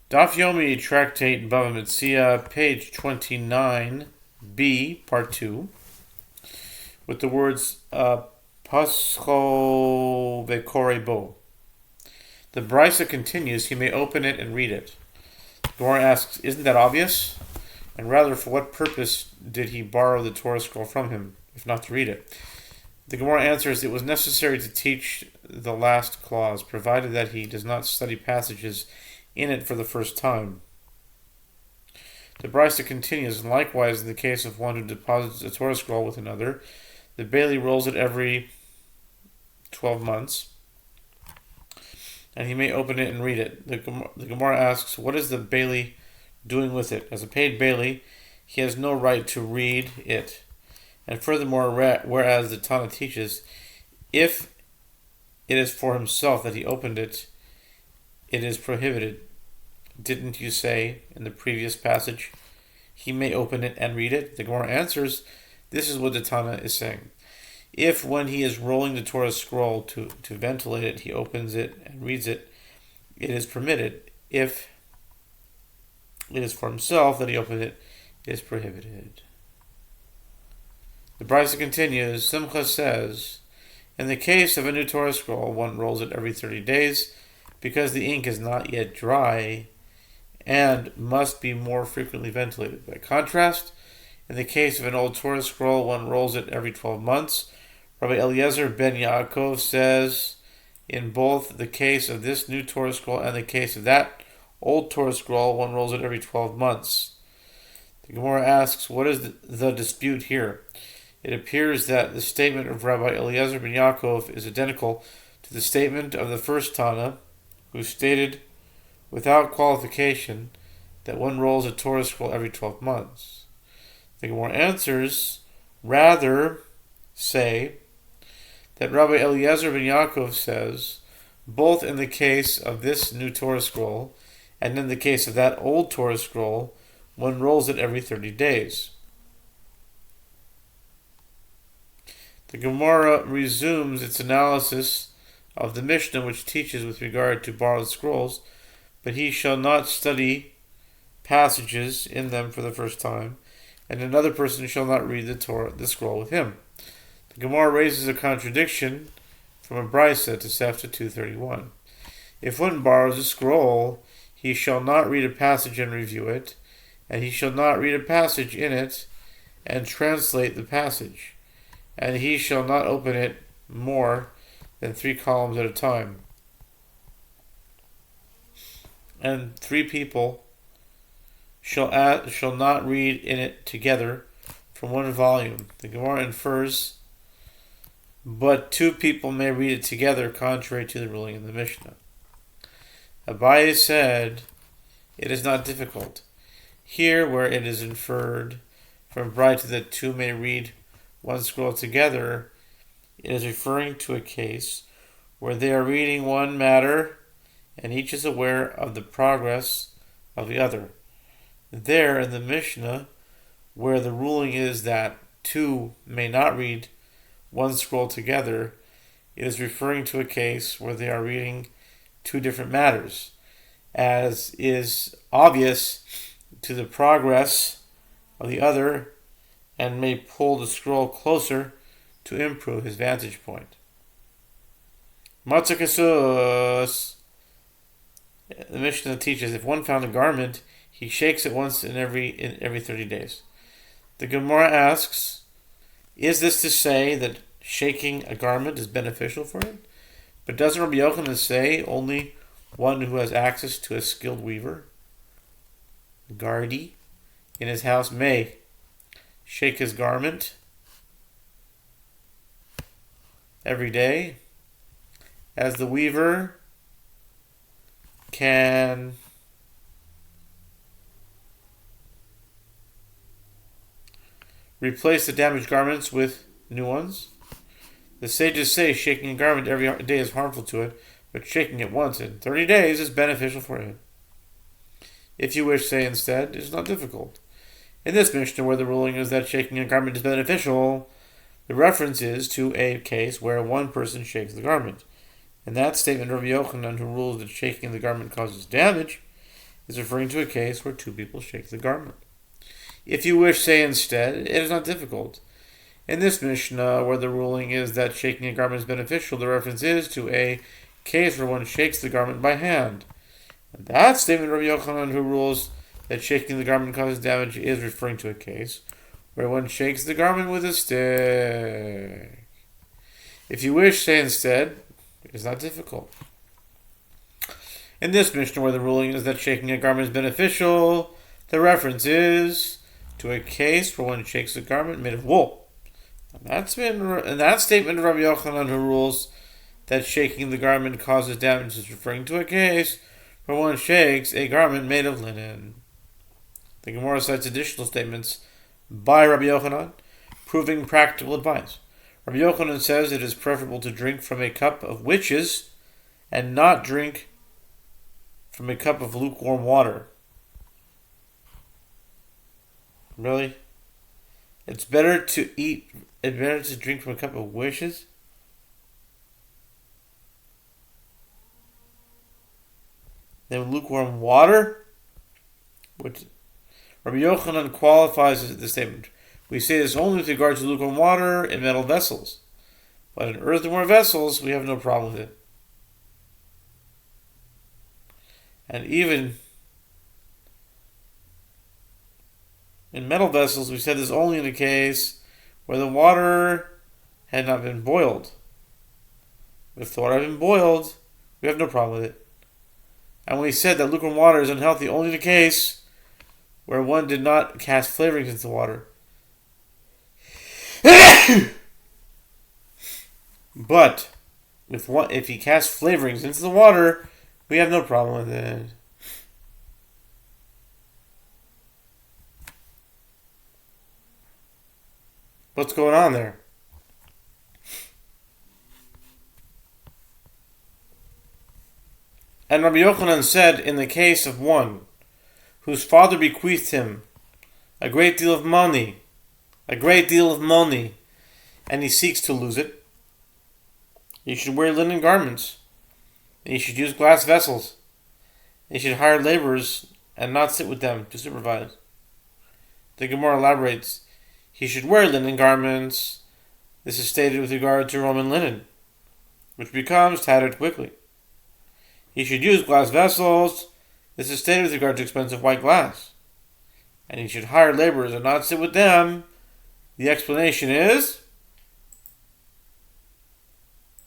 Daf Yomi, Tractate Bava Metzia, page 29b, part 2, with the words Pascho Vekore Bo. The Brisa continues, he may open it and read it. The Gemara asks, isn't that obvious? And rather, for what purpose did he borrow the Torah scroll from him, if not to read it? The Gemara answers, it was necessary to teach the last clause, provided that he does not study passages in it for the first time. The Brisa continues, and likewise in the case of one who deposits a Torah scroll with another, the Bailey rolls it every 12 months, and he may open it and read it. The Gemara asks, what is the Bailey doing with it? As a paid Bailey, he has no right to read it. And furthermore, whereas the Tana teaches, if it is for himself that he opened it, it is prohibited. Didn't you say in the previous passage, he may open it and read it? The Gemara answers, this is what the Tana is saying. If when he is rolling the Torah scroll to ventilate it, he opens it and reads it, it is permitted. If it is for himself that he opened it, it is prohibited. The Brisa continues, Simcha says, in the case of a new Torah scroll, one rolls it every 30 days because the ink is not yet dry and must be more frequently ventilated. By contrast, in the case of an old Torah scroll, one rolls it every 12 months. Rabbi Eliezer ben Yaakov says, in both the case of this new Torah scroll and the case of that old Torah scroll, one rolls it every 12 months. The Gemara asks, what is the dispute here? It appears that the statement of Rabbi Eliezer ben Yaakov is identical to the statement of the first Tana, who stated without qualification that one rolls a Torah scroll every 12 months. The Gemara answers, rather say that Rabbi Eliezer ben Yaakov says, both in the case of this new Torah scroll and in the case of that old Torah scroll, one rolls it every 30 days. The Gemara resumes its analysis of the Mishnah, which teaches with regard to borrowed scrolls, but he shall not study passages in them for the first time, and another person shall not read the scroll with him. The Gemara raises a contradiction from a Brisa to Sefta 231. If one borrows a scroll, he shall not read a passage and review it, and he shall not read a passage in it and translate the passage, and he shall not open it more than 3 columns at a time. And 3 people shall not read in it together from one volume. The Gemara infers, but 2 people may read it together, contrary to the ruling in the Mishnah. Abaye said, it is not difficult. Here, where it is inferred from Brita that 2 may read one scroll together, it is referring to a case where they are reading one matter and each is aware of the progress of the other. There in the Mishnah, where the ruling is that 2 may not read one scroll together, it is referring to a case where they are reading 2 different matters, as is obvious to the progress of the other and may pull the scroll closer to improve his vantage point. Matzah. The Mishnah teaches, if one found a garment, he shakes it once in every 30 days. The Gemara asks, is this to say that shaking a garment is beneficial for it? But doesn't Rabbi Yochanan say only one who has access to a skilled weaver, Gardi, in his house may shake his garment every day, as the weaver can replace the damaged garments with new ones? The sages say shaking a garment every day is harmful to it, but shaking it once in 30 days is beneficial for it. If you wish, say instead, it is not difficult. In this Mishnah, where the ruling is that shaking a garment is beneficial, the reference is to a case where one person shakes the garment. In that statement, Rabbi Yochanan, who rules that shaking the garment causes damage, is referring to a case where two people shake the garment. If you wish, say instead, it is not difficult. In this Mishnah, where the ruling is that shaking a garment is beneficial, the reference is to a case where one shakes the garment by hand. And that statement of Rabbi Yochanan, who rules that shaking the garment causes damage, is referring to a case where one shakes the garment with a stick. If you wish, say instead, it is not difficult. In this Mishnah, where the ruling is that shaking a garment is beneficial, the reference is to a case where one shakes a garment made of wool. And that statement of Rabbi Yochanan, who rules that shaking the garment causes damage, is referring to a case where one shakes a garment made of linen. The Gemara cites additional statements by Rabbi Yochanan, proving practical advice. Rabbi Yochanan says it is preferable to drink from a cup of witches and not drink from a cup of lukewarm water. Really? It's better to drink from a cup of wishes? Than lukewarm water? Which Rabbi Yochanan qualifies the statement. We say this only with regard to lukewarm water in metal vessels. But in earthenware vessels, we have no problem with it. And even in metal vessels, we said this only in a case where the water had not been boiled. If the water had been boiled, we have no problem with it. And we said that lukewarm water is unhealthy only in a case where one did not cast flavorings into the water. But if he casts flavorings into the water, we have no problem with it. What's going on there? And Rabbi Yochanan said, in the case of one whose father bequeathed him a great deal of money, and he seeks to lose it, he should wear linen garments, and he should use glass vessels, and he should hire laborers and not sit with them to supervise. The Gemara elaborates, he should wear linen garments. This is stated with regard to Roman linen, which becomes tattered quickly. He should use glass vessels. This is stated with regard to expensive white glass. And he should hire laborers and not sit with them. The explanation is